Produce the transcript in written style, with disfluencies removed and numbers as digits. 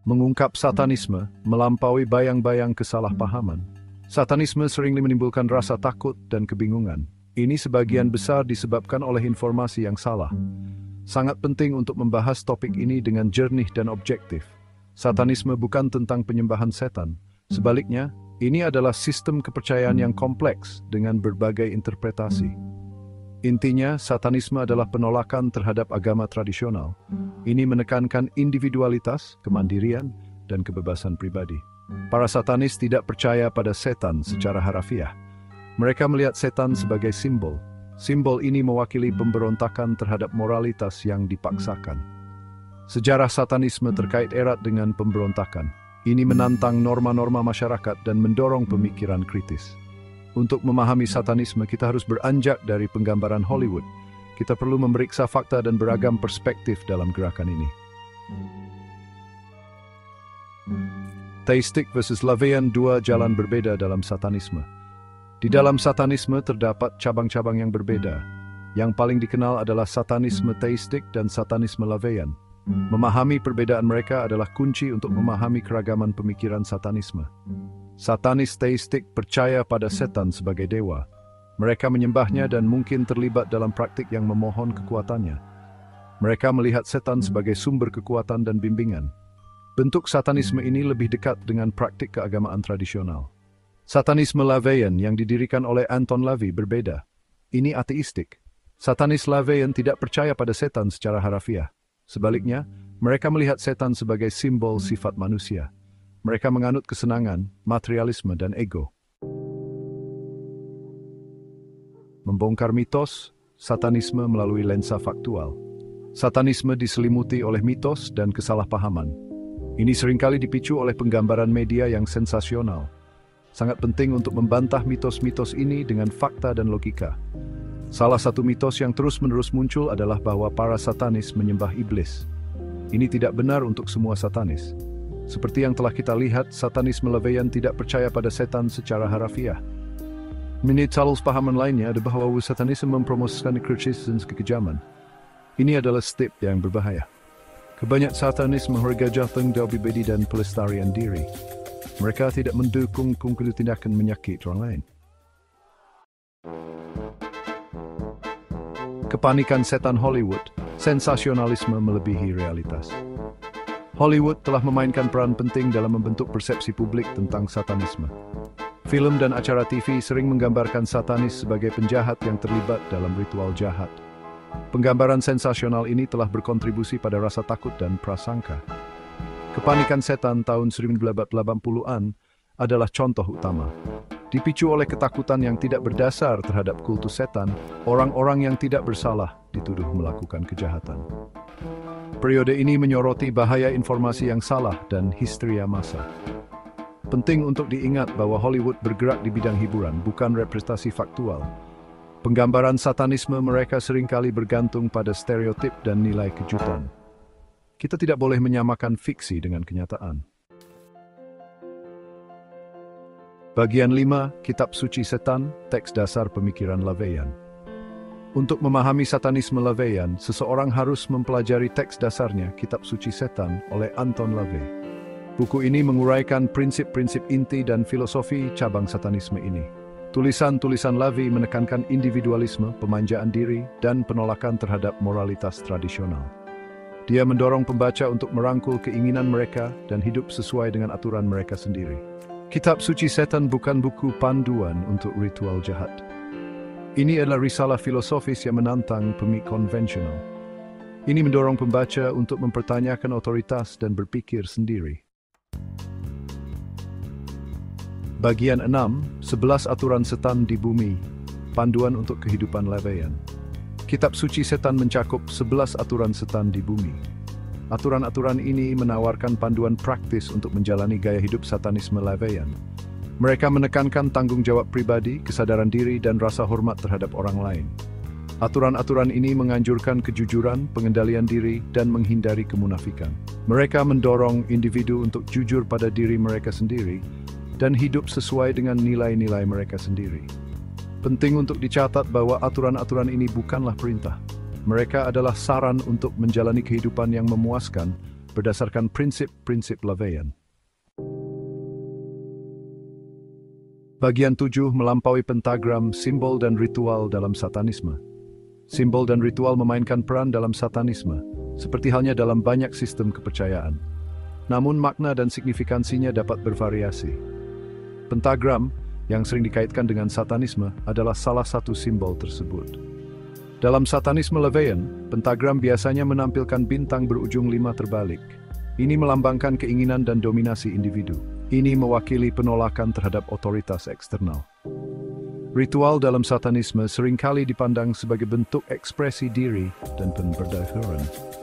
Mengungkap satanisme melampaui bayang-bayang kesalahpahaman. Satanisme sering menimbulkan rasa takut dan kebingungan. Ini sebagian besar disebabkan oleh informasi yang salah. Sangat penting untuk membahas topik ini dengan jernih dan objektif. Satanisme bukan tentang penyembahan setan. Sebaliknya, ini adalah sistem kepercayaan yang kompleks dengan berbagai interpretasi. Intinya, satanisme adalah penolakan terhadap agama tradisional. Ini menekankan individualitas, kemandirian, dan kebebasan pribadi. Para satanis tidak percaya pada setan secara harafiah. Mereka melihat setan sebagai simbol. Simbol ini mewakili pemberontakan terhadap moralitas yang dipaksakan. Sejarah satanisme terkait erat dengan pemberontakan. Ini menantang norma-norma masyarakat dan mendorong pemikiran kritis. Untuk memahami satanisme, kita harus beranjak dari penggambaran Hollywood. Kita perlu memeriksa fakta dan beragam perspektif dalam gerakan ini. Theistic versus Laveyan, dua jalan berbeda dalam satanisme. Di dalam satanisme terdapat cabang-cabang yang berbeda. Yang paling dikenal adalah satanisme theistic dan satanisme Laveyan. Memahami perbedaan mereka adalah kunci untuk memahami keragaman pemikiran satanisme. Satanis theistik percaya pada setan sebagai dewa. Mereka menyembahnya dan mungkin terlibat dalam praktik yang memohon kekuatannya. Mereka melihat setan sebagai sumber kekuatan dan bimbingan. Bentuk satanisme ini lebih dekat dengan praktik keagamaan tradisional. Satanisme Laveyan yang didirikan oleh Anton LaVey berbeda. Ini ateistik. Satanis Laveyan tidak percaya pada setan secara harafiah. Sebaliknya, mereka melihat setan sebagai simbol sifat manusia. Mereka menganut kesenangan, materialisme, dan ego. Membongkar mitos, satanisme melalui lensa faktual. Satanisme diselimuti oleh mitos dan kesalahpahaman. Ini seringkali dipicu oleh penggambaran media yang sensasional. Sangat penting untuk membantah mitos-mitos ini dengan fakta dan logika. Salah satu mitos yang terus-menerus muncul adalah bahwa para satanis menyembah iblis. Ini tidak benar untuk semua satanis. Seperti yang telah kita lihat, satanisme Laveyan tidak percaya pada setan secara harafiah. Menurut pahaman lainnya ada bahwa satanisme mempromosikan kritisisme dan kekejaman. Ini adalah step yang berbahaya. Kebanyakan satanis menghargai jateng pribadi dan pelestarian diri. Mereka tidak mendukung tindakan menyakiti orang lain. Kepanikan setan Hollywood, sensasionalisme melebihi realitas. Hollywood telah memainkan peran penting dalam membentuk persepsi publik tentang satanisme. Film dan acara TV sering menggambarkan satanis sebagai penjahat yang terlibat dalam ritual jahat. Penggambaran sensasional ini telah berkontribusi pada rasa takut dan prasangka. Kepanikan setan tahun 1980-an adalah contoh utama. Dipicu oleh ketakutan yang tidak berdasar terhadap kultus setan, orang-orang yang tidak bersalah dituduh melakukan kejahatan. Periode ini menyoroti bahaya informasi yang salah dan histeria massa. Penting untuk diingat bahwa Hollywood bergerak di bidang hiburan, bukan representasi faktual. Penggambaran satanisme mereka seringkali bergantung pada stereotip dan nilai kejutan. Kita tidak boleh menyamakan fiksi dengan kenyataan. Bagian 5, Kitab Suci Setan, teks dasar pemikiran Laveyan. Untuk memahami satanisme Laveyan, seseorang harus mempelajari teks dasarnya, Kitab Suci Setan, oleh Anton LaVey. Buku ini menguraikan prinsip-prinsip inti dan filosofi cabang satanisme ini. Tulisan-tulisan LaVey menekankan individualisme, pemanjaan diri, dan penolakan terhadap moralitas tradisional. Dia mendorong pembaca untuk merangkul keinginan mereka dan hidup sesuai dengan aturan mereka sendiri. Kitab Suci Setan bukan buku panduan untuk ritual jahat. Ini adalah risalah filosofis yang menantang pemikiran konvensional. Ini mendorong pembaca untuk mempertanyakan otoritas dan berpikir sendiri. Bagian 6, 11 aturan setan di bumi, panduan untuk kehidupan Laveyan. Kitab Suci Setan mencakup 11 aturan setan di bumi. Aturan-aturan ini menawarkan panduan praktis untuk menjalani gaya hidup satanisme Laveyan. Mereka menekankan tanggung jawab pribadi, kesadaran diri, dan rasa hormat terhadap orang lain. Aturan-aturan ini menganjurkan kejujuran, pengendalian diri, dan menghindari kemunafikan. Mereka mendorong individu untuk jujur pada diri mereka sendiri dan hidup sesuai dengan nilai-nilai mereka sendiri. Penting untuk dicatat bahwa aturan-aturan ini bukanlah perintah. Mereka adalah saran untuk menjalani kehidupan yang memuaskan berdasarkan prinsip-prinsip LaVeyan. Bagian 7 melampaui pentagram, simbol dan ritual dalam satanisme. Simbol dan ritual memainkan peran dalam satanisme, seperti halnya dalam banyak sistem kepercayaan. Namun makna dan signifikansinya dapat bervariasi. Pentagram, yang sering dikaitkan dengan satanisme, adalah salah satu simbol tersebut. Dalam satanisme LaVeyan, pentagram biasanya menampilkan bintang berujung 5 terbalik. Ini melambangkan keinginan dan dominasi individu. Ini mewakili penolakan terhadap otoritas eksternal. Ritual dalam satanisme seringkali dipandang sebagai bentuk ekspresi diri dan pemberdayaan.